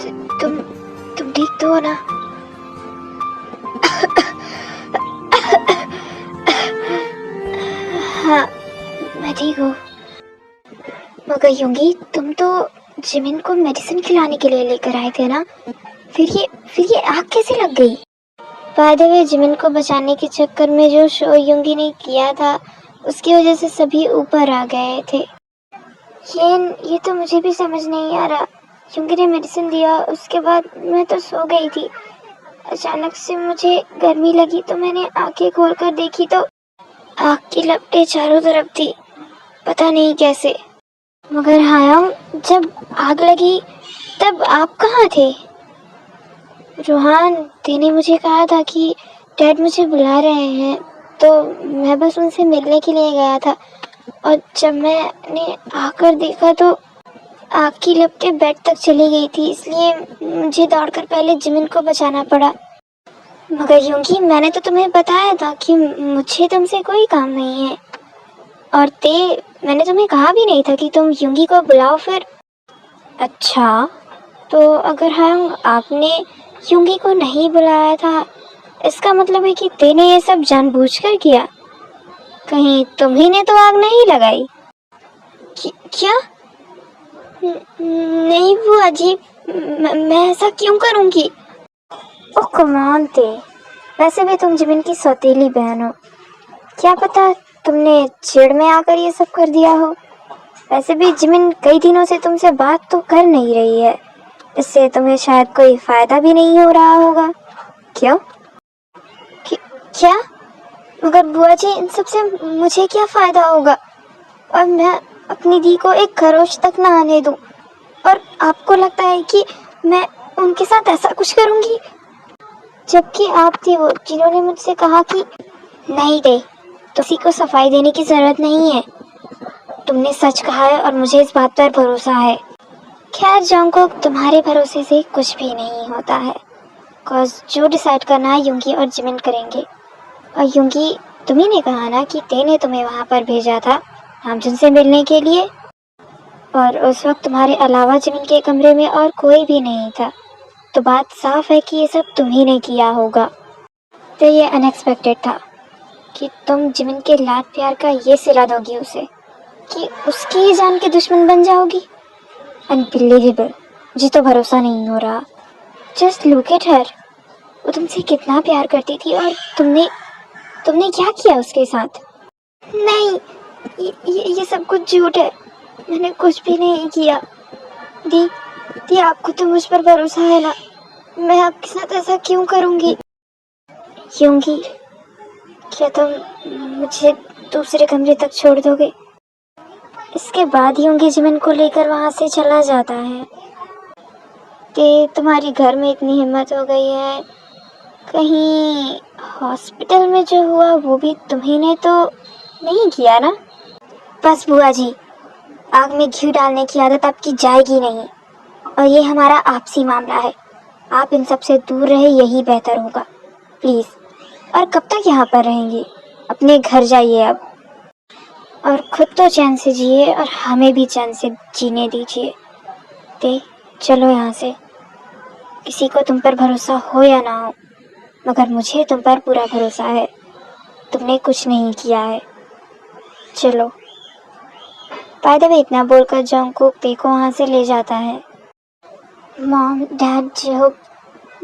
तुम ठीक तो हो ना? हाँ, मैं ठीक हूँ। मगर यूंगी, तुम तो जिमिन को मेडिसिन खिलाने के लिए लेकर आए थे ना? फिर ये आग कैसे लग गई? बाय द वे, जिमिन को बचाने के चक्कर में जो शो यूंगी ने किया था, उसकी वजह से सभी ऊपर आ गए थे। ये तो मुझे भी समझ नहीं आ रहा। यूंगी ने मेडिसिन दिया, उसके बाद मैं तो सो गई थी। अचानक से मुझे गर्मी लगी तो मैंने आंखें खोलकर देखी तो आग की लपटें चारों तरफ थी, पता नहीं कैसे। मगर हायम, जब आग लगी तब आप कहाँ थे? रोहान, तेने मुझे कहा था कि डैड मुझे बुला रहे हैं, तो मैं बस उनसे मिलने के लिए गया था। और जब मैंने आकर देखा तो आग की लपटें बेड तक चली गई थी, इसलिए मुझे दौड़कर पहले जिमिन को बचाना पड़ा। मगर यूंगी, मैंने तो तुम्हें बताया था कि मुझे तुमसे कोई काम नहीं है। और मैंने तुम्हें कहा भी नहीं था कि तुम यूंगी को बुलाओ फिर। अच्छा, तो अगर हम आपने यूंगी को नहीं बुलाया था, इसका मतलब है कि तेने ये सब जानबूझकर किया। कहीं तुम्ही ने तो आग नहीं लगाई? क्या? नहीं बुआ जी, मैं ऐसा क्यों करूंगी? ओह कम ऑन ते, वैसे भी तुम जिमिन की सौतेली बहन हो, क्या पता तुमने चिढ़ में आकर ये सब कर दिया हो। वैसे भी जिमिन कई दिनों से तुमसे बात तो कर नहीं रही है, इससे तुम्हें शायद कोई फायदा भी नहीं हो रहा होगा। क्यों? क्या? मगर बुआ जी, इन सब से मुझे क्या फायदा होगा? और मैं अपनी दी को एक खरोच तक ना आने दूं, और आपको लगता है कि मैं उनके साथ ऐसा कुछ करूंगी? जबकि आप थी वो जिन्होंने मुझसे कहा कि नहीं दे, किसी को सफाई देने की जरूरत नहीं है। तुमने सच कहा है और मुझे इस बात पर भरोसा है। खैर जंगकुक, तुम्हारे भरोसे से कुछ भी नहीं होता है, कॉज जो डिसाइड करना है यूंगी और जिमिन करेंगे। और यूंगी, तुम्ही ने कहा ना कि ने तुम्हें वहाँ पर भेजा था नामजुन से मिलने के लिए, और उस वक्त तुम्हारे अलावा जिमिन के कमरे में और कोई भी नहीं था, तो बात साफ है कि ये सब तुम्ही ने किया होगा। तो ये अनएक्सपेक्टेड था कि तुम जिमिन के लाड प्यार का ये सिला दोगी उसे, कि उसकी ही जान के दुश्मन बन जाओगी। अनबिलीवेबल, मुझे तो भरोसा नहीं हो रहा। जस्ट लुक एट हर, वो तुमसे कितना प्यार करती थी, और तुमने क्या किया उसके साथ? नहीं, ये सब कुछ झूठ है, मैंने कुछ भी नहीं किया। दी, आपको तो मुझ पर भरोसा है ना? मैं आपके साथ ऐसा क्यों करूंगी? यूंगी, क्या तुम मुझे दूसरे कमरे तक छोड़ दोगे? इसके बाद यूंगी जिमिन को लेकर वहां से चला जाता है। तुम्हारी घर में इतनी हिम्मत हो गई है, कहीं हॉस्पिटल में जो हुआ वो भी तुम्ही ने तो नहीं किया ना? बस बुआ जी, आग में घी डालने की आदत आपकी जाएगी नहीं, और ये हमारा आपसी मामला है। आप इन सब से दूर रहे, यही बेहतर होगा, प्लीज। और कब तक यहाँ पर रहेंगी? अपने घर जाइए अब, और खुद तो चैन से जिए और हमें भी चैन से जीने दीजिए। चलो यहाँ से। किसी को तुम पर भरोसा हो या ना हो, मगर मुझे तुम पर पूरा भरोसा है। तुमने कुछ नहीं किया है, चलो। बाय द वे, इतना बोलकर जंगकुक ते को वहाँ से ले जाता है। मॉम, डैड, जो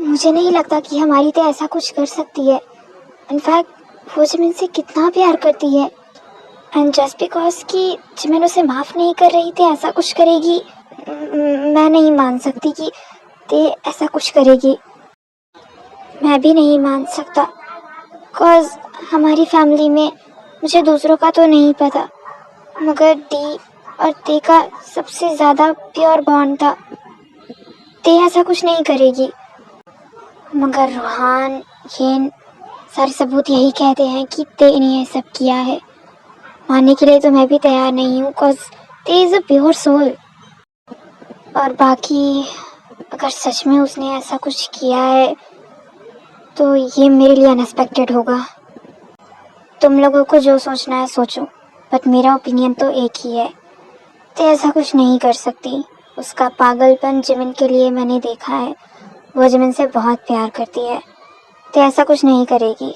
मुझे नहीं लगता कि हमारी ते ऐसा कुछ कर सकती है। इनफैक्ट वो जिमिन से कितना प्यार करती है, एंड जस्ट बिकॉज कि जिमिन उसे माफ़ नहीं कर रही थी ऐसा कुछ करेगी, मैं नहीं मान सकती कि ते ऐसा कुछ करेगी। मैं भी नहीं मान सकता, कॉज हमारी फैमिली में मुझे दूसरों का तो नहीं पता, मगर डी और ते का सबसे ज़्यादा प्योर बॉन्ड था। ते ऐसा कुछ नहीं करेगी। मगर रूहान, ये सारे सबूत यही कहते हैं कि ते ने ये सब किया है। मानने के लिए तो मैं भी तैयार नहीं हूँ, कॉज ते इज़ अ प्योर सोल। और बाकी, अगर सच में उसने ऐसा कुछ किया है तो ये मेरे लिए अनएक्सपेक्टेड होगा। तुम लोगों को जो सोचना है सोचो, बट मेरा ओपिनियन तो एक ही है, तो ऐसा कुछ नहीं कर सकती। उसका पागलपन जिमिन के लिए मैंने देखा है। वो जिमिन से बहुत प्यार करती है, तो ऐसा कुछ नहीं करेगी।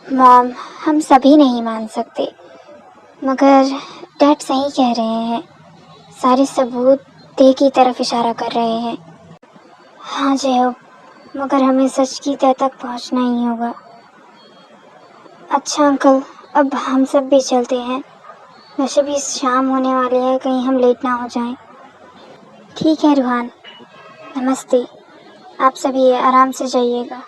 मॉम, हम सभी नहीं मान सकते, मगर डैड सही कह रहे हैं। सारे सबूत ते की तरफ इशारा कर रहे हैं। हाँ जय, मगर हमें सच की तह तक पहुंचना ही होगा। अच्छा अंकल, अब हम सब भी चलते हैं। वैसे भी शाम होने वाली है, कहीं हम लेट ना हो जाएं। ठीक है रूहान, नमस्ते। आप सभी आराम से जाइएगा।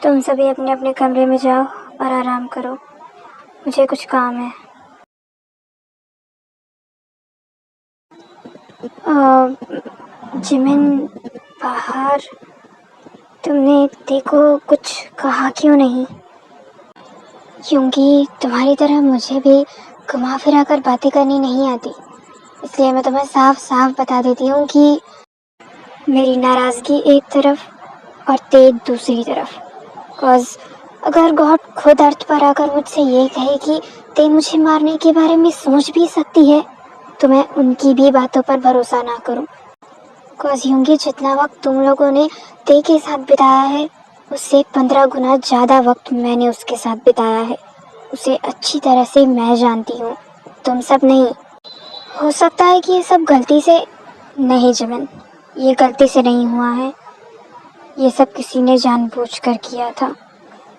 तुम सभी अपने अपने कमरे में जाओ और आराम करो, मुझे कुछ काम है। जिमिन, बाहर तुमने देखो कुछ कहा क्यों नहीं? क्योंकि तुम्हारी तरह मुझे भी घुमा फिरा कर बातें करनी नहीं आती, इसलिए मैं तुम्हें साफ साफ बता देती हूँ कि मेरी नाराज़गी एक तरफ और तेज दूसरी तरफ। कॉज अगर गॉड खुद अर्थ पर आकर मुझसे ये कहे कि ते मुझे मारने के बारे में सोच भी सकती है, तो मैं उनकी भी बातों पर भरोसा ना करूं। कॉज यूंगी जितना वक्त तुम लोगों ने ते के साथ बिताया है, उससे 15 गुना ज़्यादा वक्त मैंने उसके साथ बिताया है। उसे अच्छी तरह से मैं जानती हूँ, तुम सब नहीं। हो सकता है कि ये सब गलती से नहीं जिमिन, ये गलती से नहीं हुआ है। ये सब किसी ने जानबूझकर किया था।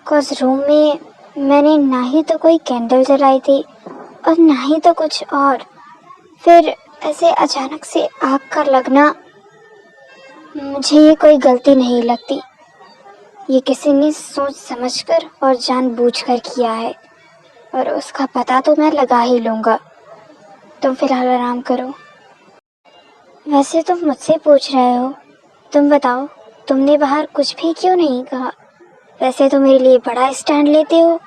कॉज रूम में मैंने ना ही तो कोई कैंडल जलाई थी और ना ही तो कुछ और। फिर ऐसे अचानक से आग का लगना, मुझे ये कोई गलती नहीं लगती। ये किसी ने सोच समझकर और जानबूझकर किया है, और उसका पता तो मैं लगा ही लूँगा। तुम फिलहाल आराम करो। वैसे तुम मुझसे पूछ रहे हो, तुम बताओ, तुमने बाहर कुछ भी क्यों नहीं कहा? वैसे तो मेरे लिए बड़ा स्टैंड लेते हो।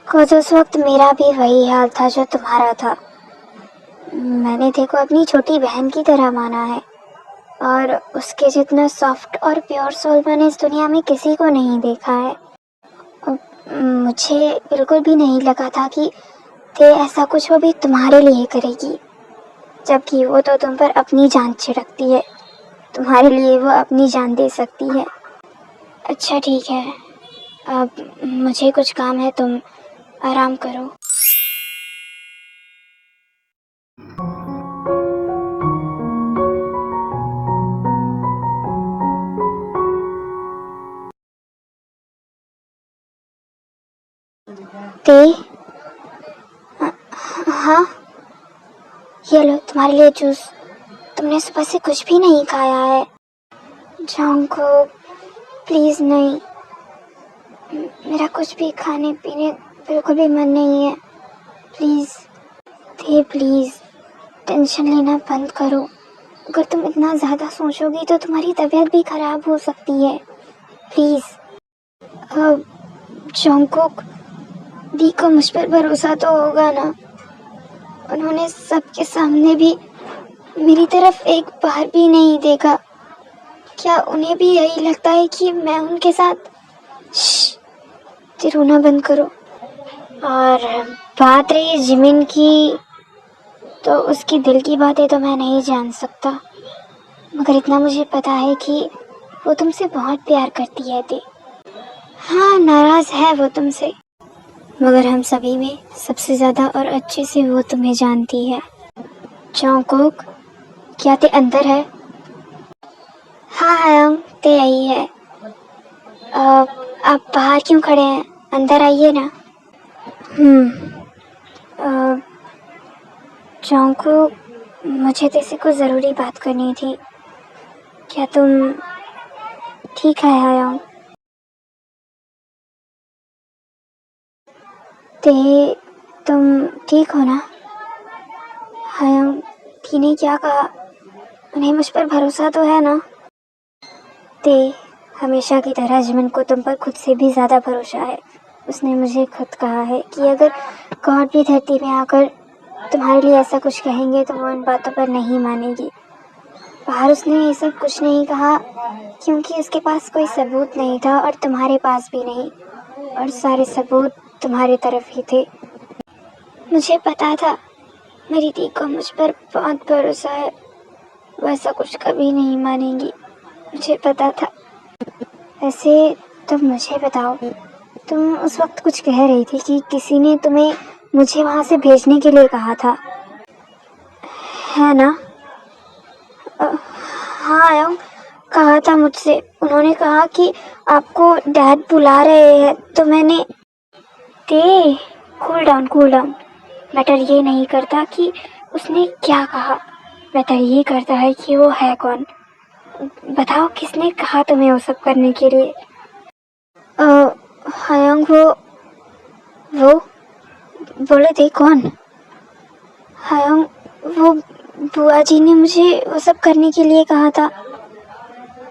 खुद उस वक्त मेरा भी वही हाल था जो तुम्हारा था। मैंने देखो अपनी छोटी बहन की तरह माना है, और उसके जितना सॉफ्ट और प्योर सोल मैंने इस दुनिया में किसी को नहीं देखा है। मुझे बिल्कुल भी नहीं लगा था कि ते ऐसा कुछ वो भी तुम्हारे लिए करेगी, जबकि वो तो तुम पर अपनी जान छिड़कती है। तुम्हारे लिए वो अपनी जान दे सकती है। अच्छा ठीक है, अब मुझे कुछ काम है, तुम आराम करो। ते, हाँ, ये लो तुम्हारे लिए जूस। तुमने सुबह से कुछ भी नहीं खाया है। जांको, प्लीज़ नहीं, मेरा कुछ भी खाने पीने बिल्कुल भी मन नहीं है। प्लीज़ ते, प्लीज़ टेंशन लेना बंद करो। अगर तुम इतना ज़्यादा सोचोगी तो तुम्हारी तबीयत भी ख़राब हो सकती है। प्लीज़। जॉन्गकुक दी को मुझ पर भरोसा तो होगा ना? उन्होंने सबके सामने भी मेरी तरफ एक बार भी नहीं देखा। क्या उन्हें भी यही लगता है कि मैं उनके साथ? श्श, रोना बंद करो। और बात रही जिमिन की, तो उसकी दिल की बातें तो मैं नहीं जान सकता, मगर इतना मुझे पता है कि वो तुमसे बहुत प्यार करती है। ते, हाँ, नाराज़ है वो तुमसे, मगर हम सभी में सबसे ज़्यादा और अच्छे से वो तुम्हें जानती है। जॉन्गकुक, क्या ते अंदर है? हाँ हायंग, ते यही है। आप बाहर क्यों खड़े हैं? अंदर आइए ना। जॉन्गकुक, मुझे तेरे से कुछ ज़रूरी बात करनी थी। क्या तुम ठीक है हायंग? ते, तुम ठीक हो ना? हायंग, ती ने क्या कहा? उन्हें मुझ पर भरोसा तो है ना? ते, हमेशा की तरह जिमिन को तुम पर खुद से भी ज़्यादा भरोसा है। उसने मुझे खुद कहा है कि अगर गॉड भी धरती में आकर तुम्हारे लिए ऐसा कुछ कहेंगे तो वो इन बातों पर नहीं मानेगी। बाहर उसने ये सब कुछ नहीं कहा क्योंकि उसके पास कोई सबूत नहीं था, और तुम्हारे पास भी नहीं, और सारे सबूत तुम्हारी तरफ ही थे। मुझे पता था मेरी दी को मुझ पर बहुत भरोसा है, वो ऐसा कुछ कभी नहीं मानेंगी, मुझे पता था। वैसे तुम मुझे बताओ, तुम उस वक्त कुछ कह रही थी कि किसी ने तुम्हें मुझे वहाँ से भेजने के लिए कहा था, है ना? हाँ आयं, कहा था मुझसे। उन्होंने कहा कि आपको डैड बुला रहे हैं, तो मैंने दे कूल डाउन। मैटर ये नहीं करता कि उसने क्या कहा, मैटर ये करता है कि वो है कौन। बताओ किसने कहा तुम्हें वो सब करने के लिए? हायंग, वो बोले थे कौन? हायंग, वो बुआ जी ने मुझे वो सब करने के लिए कहा था।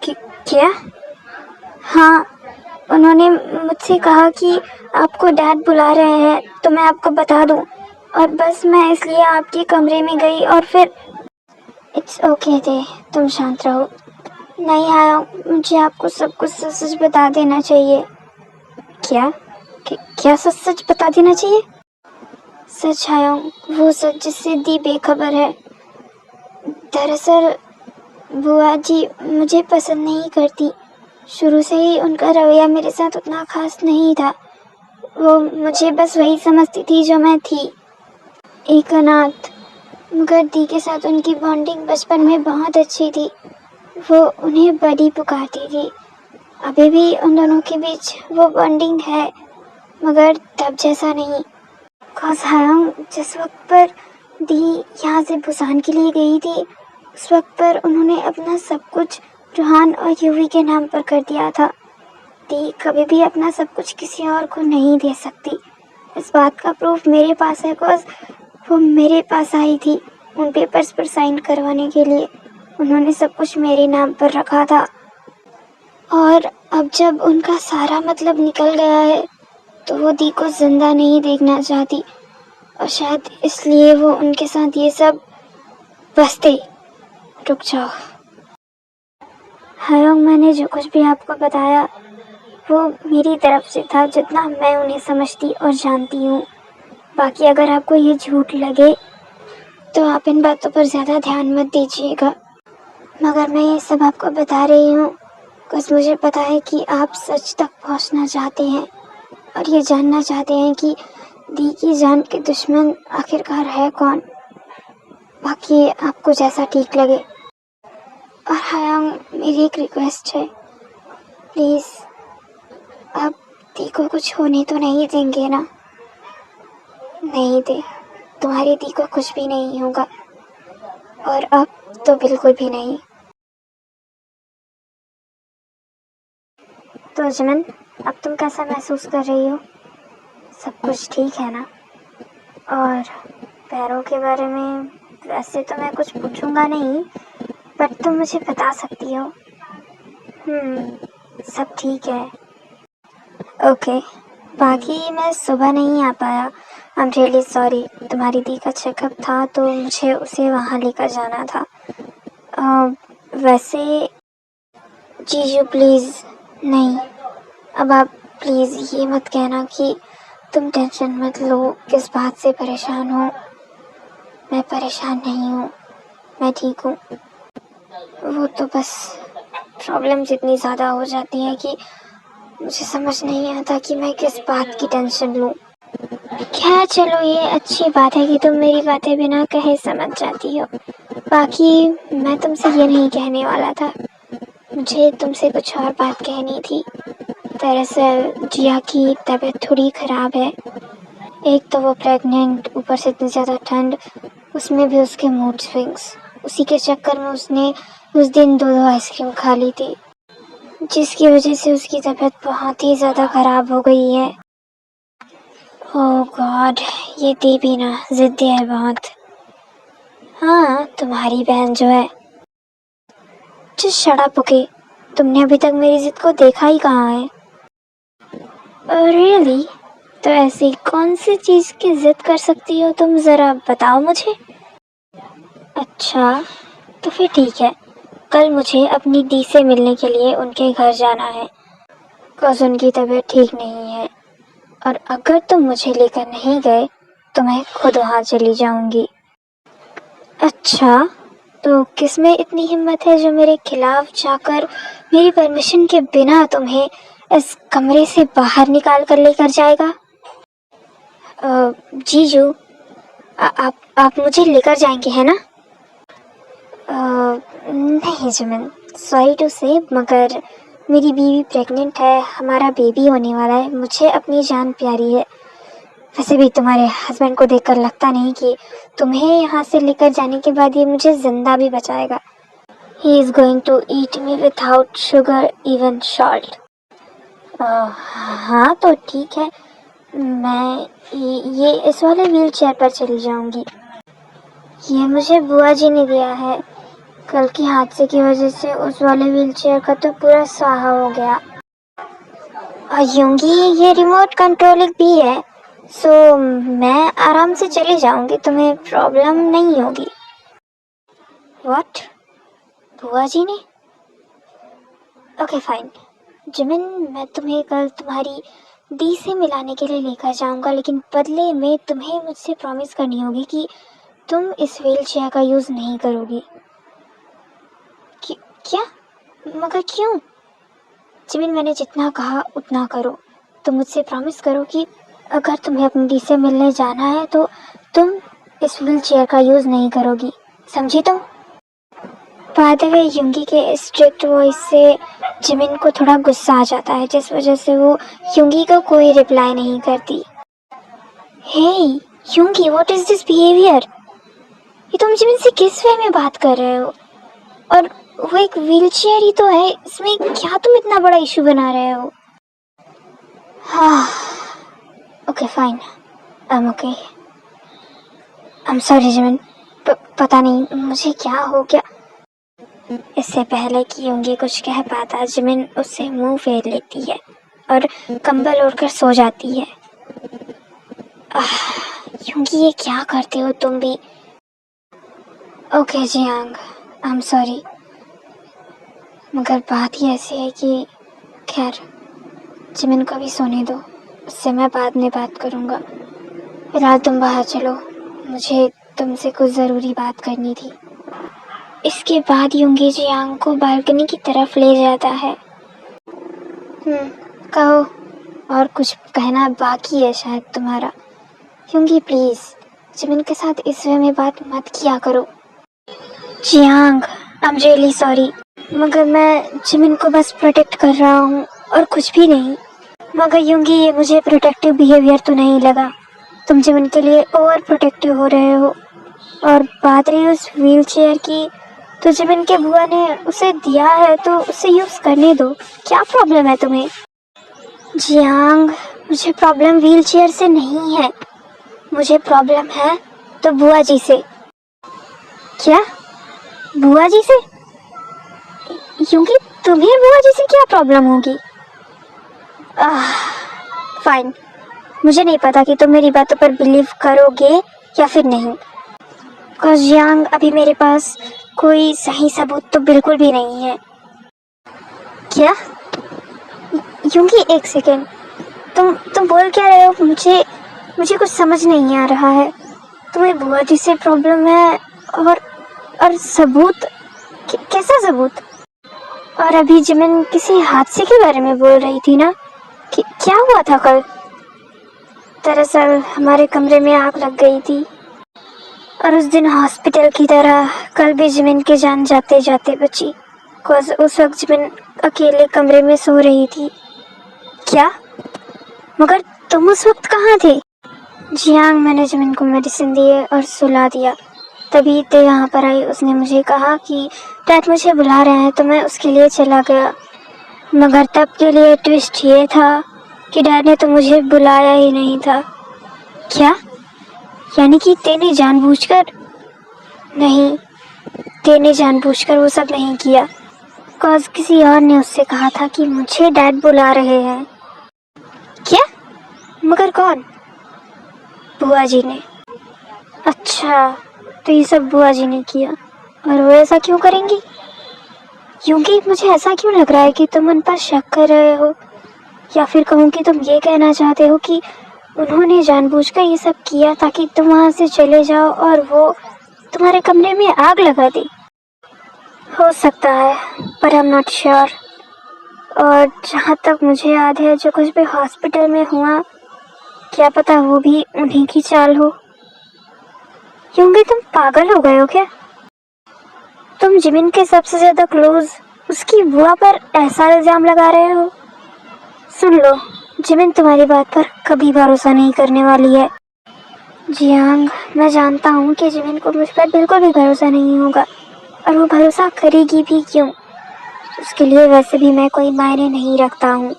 क्या? हाँ, उन्होंने मुझसे कहा कि आपको डैड बुला रहे हैं, तो मैं आपको बता दूं। और बस मैं इसलिए आपके कमरे में गई और फिर इट्स ओके थे, तुम शांत रहो। नहीं आया, मुझे आपको सब कुछ सच सच बता देना चाहिए। क्या? क्या सच सच बता देना चाहिए? सच आया, वो सच जिससे दी बेखबर है। दरअसल बुआ जी मुझे पसंद नहीं करती, शुरू से ही उनका रवैया मेरे साथ उतना खास नहीं था। वो मुझे बस वही समझती थी जो मैं थी, एक अनाथ। मगर दी के साथ उनकी बॉन्डिंग बचपन में बहुत अच्छी थी। वो उन्हें बड़ी पुकारती थी। अभी भी उन दोनों के बीच वो बॉन्डिंग है, मगर तब जैसा नहीं। हायंग, जिस वक्त पर दी यहाँ से बुसान के लिए गई थी, उस वक्त पर उन्होंने अपना सब कुछ रूहान और यूवी के नाम पर कर दिया था। दी कभी भी अपना सब कुछ किसी और को नहीं दे सकती। इस बात का प्रूफ मेरे पास है, बिकॉज वो मेरे पास आई थी उन पेपर्स पर साइन करवाने के लिए। उन्होंने सब कुछ मेरे नाम पर रखा था, और अब जब उनका सारा मतलब निकल गया है, तो वो दी को जिंदा नहीं देखना चाहती, और शायद इसलिए वो उनके साथ ये सब बसते। रुक जाओ हायोंग, मैंने जो कुछ भी आपको बताया वो मेरी तरफ से था, जितना मैं उन्हें समझती और जानती हूँ। बाकी अगर आपको ये झूठ लगे तो आप इन बातों पर ज़्यादा ध्यान मत दीजिएगा। मगर मैं ये सब आपको बता रही हूँ बस मुझे पता है कि आप सच तक पहुँचना चाहते हैं और ये जानना चाहते हैं कि दी की जान के दुश्मन आखिरकार है कौन। बाकी आपको जैसा ठीक लगे। और हायांग, मेरी एक रिक्वेस्ट है, प्लीज़ आप दी को कुछ होने तो नहीं देंगे ना? नहीं दे, तुम्हारी दी को कुछ भी नहीं होगा, और अब तो बिल्कुल भी नहीं। तो जिमिन, अब तुम कैसा महसूस कर रही हो? सब कुछ ठीक है ना? और पैरों के बारे में वैसे तो मैं कुछ पूछूंगा नहीं, बट तुम मुझे बता सकती हो। सब ठीक है। ओके, बाकी मैं सुबह नहीं आ पाया, आई एम रियली सॉरी। तुम्हारी दी का चेकअप था तो मुझे उसे वहाँ लेकर जाना था। वैसे जीजू प्लीज़, नहीं, अब आप प्लीज़ ये मत कहना कि तुम टेंशन मत लो, किस बात से परेशान हो। मैं परेशान नहीं हूँ, मैं ठीक हूँ। वो तो बस प्रॉब्लम्स इतनी ज़्यादा हो जाती हैं कि मुझे समझ नहीं आता कि मैं किस बात की टेंशन लूँ। खैर चलो, ये अच्छी बात है कि तुम मेरी बातें बिना कहे समझ जाती हो। बाकी मैं तुमसे ये नहीं कहने वाला था, मुझे तुमसे कुछ और बात कहनी थी। दरअसल जिया की तबीयत थोड़ी ख़राब है। एक तो वो प्रेग्नेंट, ऊपर से इतनी ज़्यादा ठंड, उसमें भी उसके मूड स्विंग्स। उसी के चक्कर में उसने उस दिन 2 आइसक्रीम खा ली थी, जिसकी वजह से उसकी तबीयत बहुत ही ज़्यादा ख़राब हो गई है। ओह गॉड, ये दी भी ना ज़िद्दी है बहुत। हाँ, तुम्हारी बहन जो है। जिस शट अप, ओके। तुमने अभी तक मेरी ज़िद को देखा ही कहाँ है? रियली? तो ऐसी कौन सी चीज़ की ज़िद कर सकती हो तुम, ज़रा बताओ मुझे। अच्छा, तो फिर ठीक है, कल मुझे अपनी दी से मिलने के लिए उनके घर जाना है, बिकॉज़ उनकी तबीयत ठीक नहीं है। और अगर तुम मुझे लेकर नहीं गए तो मैं खुद वहाँ चली जाऊँगी। अच्छा, तो किसमें इतनी हिम्मत है जो मेरे खिलाफ जाकर मेरी परमिशन के बिना तुम्हें इस कमरे से बाहर निकाल कर लेकर जाएगा? जीजू, आप मुझे लेकर जाएंगे है ना? नहीं जिमिन, सॉरी टू से, मगर मेरी बीवी प्रेग्नेंट है, हमारा बेबी होने वाला है, मुझे अपनी जान प्यारी है। वैसे भी तुम्हारे हस्बैंड को देखकर लगता नहीं कि तुम्हें यहाँ से लेकर जाने के बाद ये मुझे जिंदा भी बचाएगा। He is going to eat me without sugar even salt. हाँ तो ठीक है, मैं ये इस वाले व्हील चेयर पर चली जाऊंगी। ये मुझे बुआ जी ने दिया है, कल के हादसे की वजह से उस वाले व्हील चेयर का तो पूरा स्वाहा हो गया। और यूंगी ये रिमोट कंट्रोलिंग भी है, सो मैं आराम से चली जाऊंगी, तुम्हें प्रॉब्लम नहीं होगी। व्हाट? बुआ जी ने? ओके फाइन जिमिन, मैं तुम्हें कल तुम्हारी दी से मिलाने के लिए लेकर जाऊंगा, लेकिन बदले में तुम्हें मुझसे प्रॉमिस करनी होगी कि तुम इस व्हील चेयर का यूज़ नहीं करोगी। क्या? मगर क्यों? जिमिन, मैंने जितना कहा उतना करो। तुम मुझसे प्रॉमिस करो कि अगर तुम्हें अपनी दी से मिलने जाना है तो तुम इस व्हील चेयर का यूज़ नहीं करोगी, समझी तुम? बाय द वे, यूंगी के स्ट्रिक्ट वॉइस से जिमिन को थोड़ा गुस्सा आ जाता है, जिस वजह से वो यूंगी को कोई रिप्लाई नहीं करती। हे यूंगी, व्हाट इज दिस बिहेवियर? ये तुम जिमिन से किस वे में बात कर रहे हो? और वो एक व्हील चेयर ही तो है, इसमें क्या तुम इतना बड़ा इशू बना रहे हो? हाँ okay fine, I am okay. I am sorry Jimin, पता नहीं मुझे क्या हो गया। इससे पहले कि यूंगी कुछ कह पाता, जिमिन उससे मुंह फेर लेती है और कंबल ओढ़कर सो जाती है। यूंगी, ये क्या करते हो तुम भी? Okay Jiang, I am sorry, मगर बात ही ऐसी है कि खैर जिमिन को भी सोने दो, उससे मैं बाद में बात करूँगा। फिलहाल तुम बाहर चलो, मुझे तुमसे कुछ ज़रूरी बात करनी थी। इसके बाद यूंगी जियांग को बालकनी की तरफ ले जाता है। कहो, और कुछ कहना बाकी है शायद तुम्हारा। यूंगी प्लीज़, जिमिन के साथ इस वे में बात मत किया करो। Jiang, I am really sorry, मगर मैं जिमिन को बस प्रोटेक्ट कर रहा हूँ और कुछ भी नहीं। मगर यूंगी, ये मुझे प्रोटेक्टिव बिहेवियर तो नहीं लगा, तुम जिमिन के लिए ओवर प्रोटेक्टिव हो रहे हो। और बात रही उस व्हील चेयर की, तो जिमिन के बुआ ने उसे दिया है तो उसे यूज़ करने दो, क्या प्रॉब्लम है तुम्हें? जियांग, मुझे प्रॉब्लम व्हील चेयर से नहीं है, मुझे प्रॉब्लम है तो बुआ जी से। क्या? बुआ जी से? क्योंकि तुम्हें बुआ जी से क्या प्रॉब्लम होगी? फाइन, मुझे नहीं पता कि तुम मेरी बातों पर बिलीव करोगे या फिर नहीं। जियांग, अभी मेरे पास कोई सही सबूत तो बिल्कुल भी नहीं है। क्या? यूंगी, एक सेकेंड, तुम बोल क्या रहे हो? मुझे कुछ समझ नहीं आ रहा है। तुम्हें बुआ जी से प्रॉब्लम है और सबूत? कैसा सबूत? और अभी जिमिन किसी हादसे के बारे में बोल रही थी ना, कि क्या हुआ था कल? दरअसल हमारे कमरे में आग लग गई थी और उस दिन हॉस्पिटल की तरह कल भी जिमिन की जान जाते जाते बची, बिकॉज उस वक्त जिमिन अकेले कमरे में सो रही थी। क्या? मगर तुम उस वक्त कहाँ थे? जियांग, मैंने जिमिन को मेडिसिन दिए और सुला दिया, तभी ते यहाँ पर आई। उसने मुझे कहा कि डैड मुझे बुला रहे हैं, तो मैं उसके लिए चला गया। मगर तब के लिए ट्विस्ट ये था कि डैड ने तो मुझे बुलाया ही नहीं था। क्या? यानी कि तेने जानबूझकर? नहीं, तेने जानबूझकर वो सब नहीं किया, बिकॉज किसी और ने उससे कहा था कि मुझे डैड बुला रहे हैं। क्या? मगर कौन? बुआ जी ने। अच्छा, तो ये सब बुआ जी ने किया, और वो ऐसा क्यों करेंगी? क्योंकि मुझे ऐसा क्यों लग रहा है कि तुम उन पर शक कर रहे हो, या फिर कहूँ कि तुम ये कहना चाहते हो कि उन्होंने जानबूझकर ये सब किया ताकि तुम वहाँ से चले जाओ और वो तुम्हारे कमरे में आग लगा दी। हो सकता है, पर आई एम नॉट श्योर। और जहाँ तक मुझे याद है, जो कुछ भी हॉस्पिटल में हुआ, क्या पता वो भी उन्हीं की चाल हो। क्योंकि तुम पागल हो गए हो क्या? तुम जिमिन के सबसे ज्यादा क्लोज उसकी बुआ पर ऐसा इल्जाम लगा रहे हो। सुन लो, जिमिन तुम्हारी बात पर कभी भरोसा नहीं करने वाली है। जियांग, मैं जानता हूँ कि जिमिन को मुझ पर बिल्कुल भी भरोसा नहीं होगा, और वो भरोसा करेगी भी क्यों? उसके लिए वैसे भी मैं कोई मायने नहीं रखता हूँ।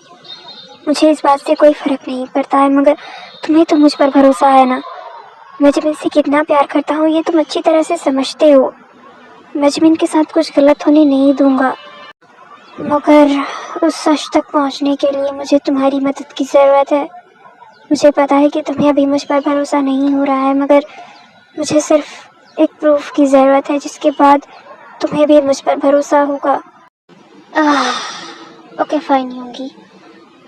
मुझे इस बात से कोई फर्क नहीं पड़ता है, मगर तुम्हें तो मुझ पर भरोसा है ना। मैं जिमिन से कितना प्यार करता हूँ ये तुम अच्छी तरह से समझते हो। मैं जिमिन के साथ कुछ गलत होने नहीं दूंगा, मगर उस सच तक पहुँचने के लिए मुझे तुम्हारी मदद की ज़रूरत है। मुझे पता है कि तुम्हें अभी मुझ पर भरोसा नहीं हो रहा है, मगर मुझे सिर्फ एक प्रूफ की ज़रूरत है जिसके बाद तुम्हें भी मुझ पर भरोसा होगा। ओके फाइन होंगी।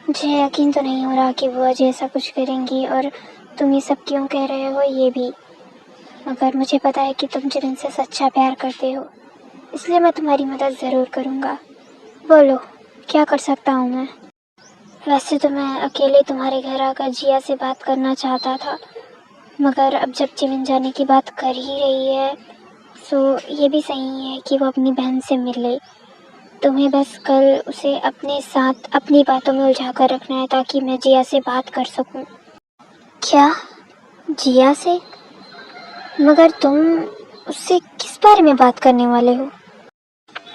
मुझे यकीन तो नहीं हो रहा कि वो आज ऐसा कुछ करेंगी, और तुम ये सब क्यों कह रहे हो ये भी, मगर मुझे पता है कि तुम जिमिन से सच्चा प्यार करते हो, इसलिए मैं तुम्हारी मदद ज़रूर करूँगा। बोलो, क्या कर सकता हूँ मैं? वैसे तो मैं अकेले तुम्हारे घर आकर जिया से बात करना चाहता था, मगर अब जब जिमिन जाने की बात कर ही रही है, तो ये भी सही है कि वो अपनी बहन से मिल ले। तुम्हें बस कल उसे अपने साथ अपनी बातों में उलझा कर रखना है, ताकि मैं जिया से बात कर सकूं। क्या? जिया से? मगर तुम उससे किस बारे में बात करने वाले हो?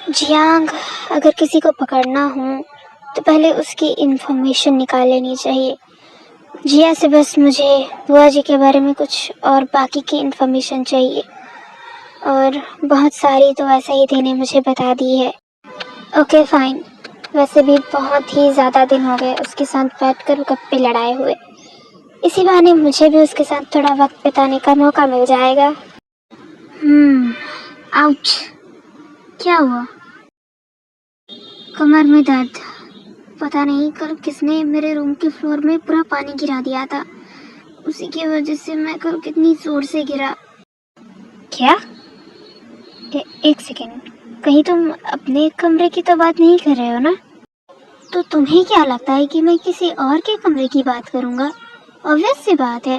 जियांग, अगर किसी को पकड़ना हो तो पहले उसकी इन्फॉर्मेशन निकाल लेनी चाहिए। जिया से बस मुझे बुआ जी के बारे में कुछ और बाकी की इन्फॉर्मेशन चाहिए, और बहुत सारी तो वैसे ही थे ने मुझे बता दी है। Okay fine. वैसे भी बहुत ही ज़्यादा दिन हो गए उसके साथ बैठकर गप्पे लड़ाए हुए। इसी बहाने मुझे भी उसके साथ थोड़ा वक्त बिताने का मौका मिल जाएगा। आउच। क्या हुआ? कमर में दर्द। पता नहीं कल किसने मेरे रूम के फ्लोर में पूरा पानी गिरा दिया था। उसी की वजह से मैं कल कितनी जोर से गिरा। क्या? एक सेकेंड, कहीं तुम अपने कमरे की तो बात नहीं कर रहे हो ना? तो तुम्हें क्या लगता है कि मैं किसी और के कमरे की बात करूंगा? ऑब्वियस सी बात है।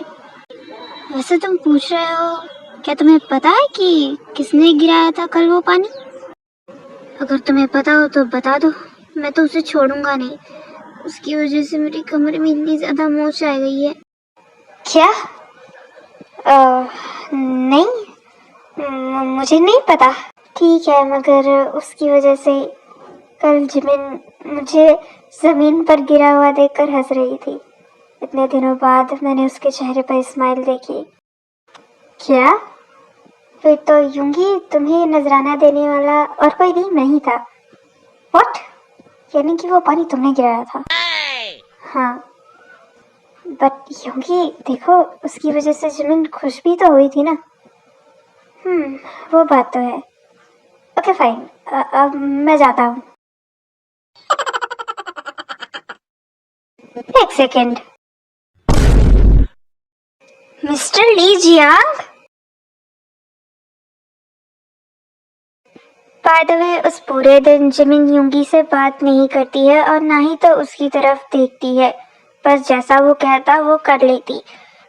वैसे तुम पूछ रहे हो, क्या तुम्हें पता है कि किसने गिराया था कल वो पानी? अगर तुम्हें पता हो तो बता दो, मैं तो उसे छोड़ूंगा नहीं। उसकी वजह से मेरी कमरे में इतनी ज्यादा मोच आ गई है। क्या? नहीं, मुझे नहीं पता। ठीक है, मगर उसकी वजह से कल जिमिन मुझे जमीन पर गिरा हुआ देखकर हंस रही थी। इतने दिनों बाद मैंने उसके चेहरे पर स्माइल देखी। क्या? फिर तो यूंगी तुम्हें नजराना देने वाला और कोई भी नहीं था। व्हाट? यानी कि वो पानी तुमने गिराया था? हाँ, बट यूंगी देखो, उसकी वजह से जिमिन खुश भी तो हुई थी ना। वो बात तो है। ओके फाइन, अब मैं जाता हूँ। एक second, mister Li Jiang. By the way, उस पूरे दिन जिमिन यूंगी से बात नहीं करती है और ना ही तो उसकी तरफ देखती है। बस जैसा वो कहता वो कर लेती।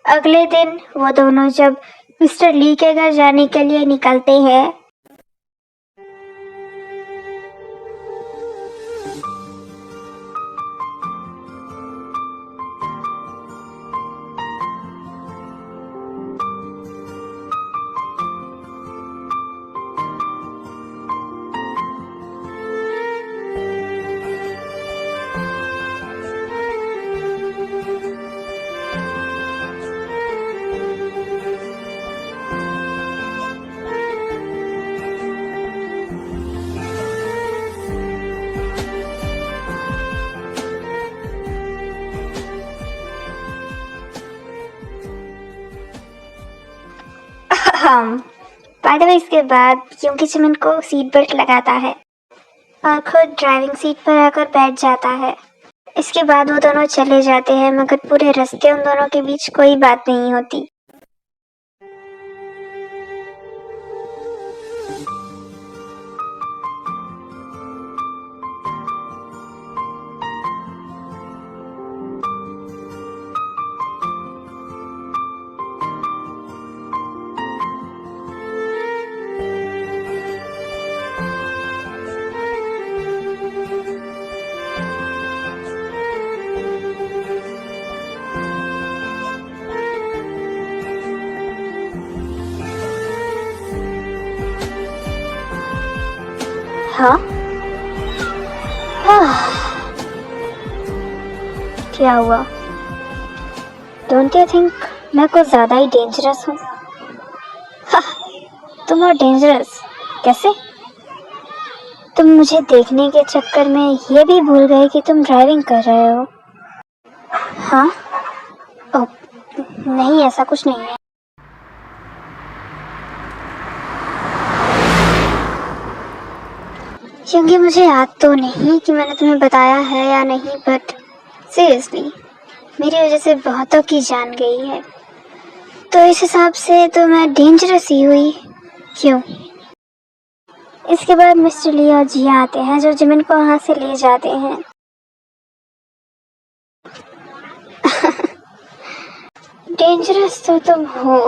अगले दिन वो दोनों जब मिस्टर ली के घर जाने के लिए निकलते हैं, बाय द वे इसके बाद यूंगी जिमिन को सीट बेल्ट लगाता है और खुद ड्राइविंग सीट पर आकर बैठ जाता है। इसके बाद वो दोनों चले जाते हैं, मगर पूरे रास्ते उन दोनों के बीच कोई बात नहीं होती। हाँ? क्या हुआ? डोंट यू थिंक मैं कुछ ज़्यादा ही डेंजरस हूँ? तुम और डेंजरस कैसे? तुम मुझे देखने के चक्कर में ये भी भूल गए कि तुम ड्राइविंग कर रहे हो। हाँ? ओह, नहीं, ऐसा कुछ नहीं है। क्योंकि मुझे याद तो नहीं कि मैंने तुम्हें बताया है या नहीं, बट सीरियसली मेरी वजह से बहुतों की जान गई है, तो इस हिसाब से तो मैं डेंजरस ही हुई। क्यों? इसके बाद मिस्टर ली और जिया आते हैं जो जिमिन को वहाँ से ले जाते हैं। डेंजरस तो तुम हो।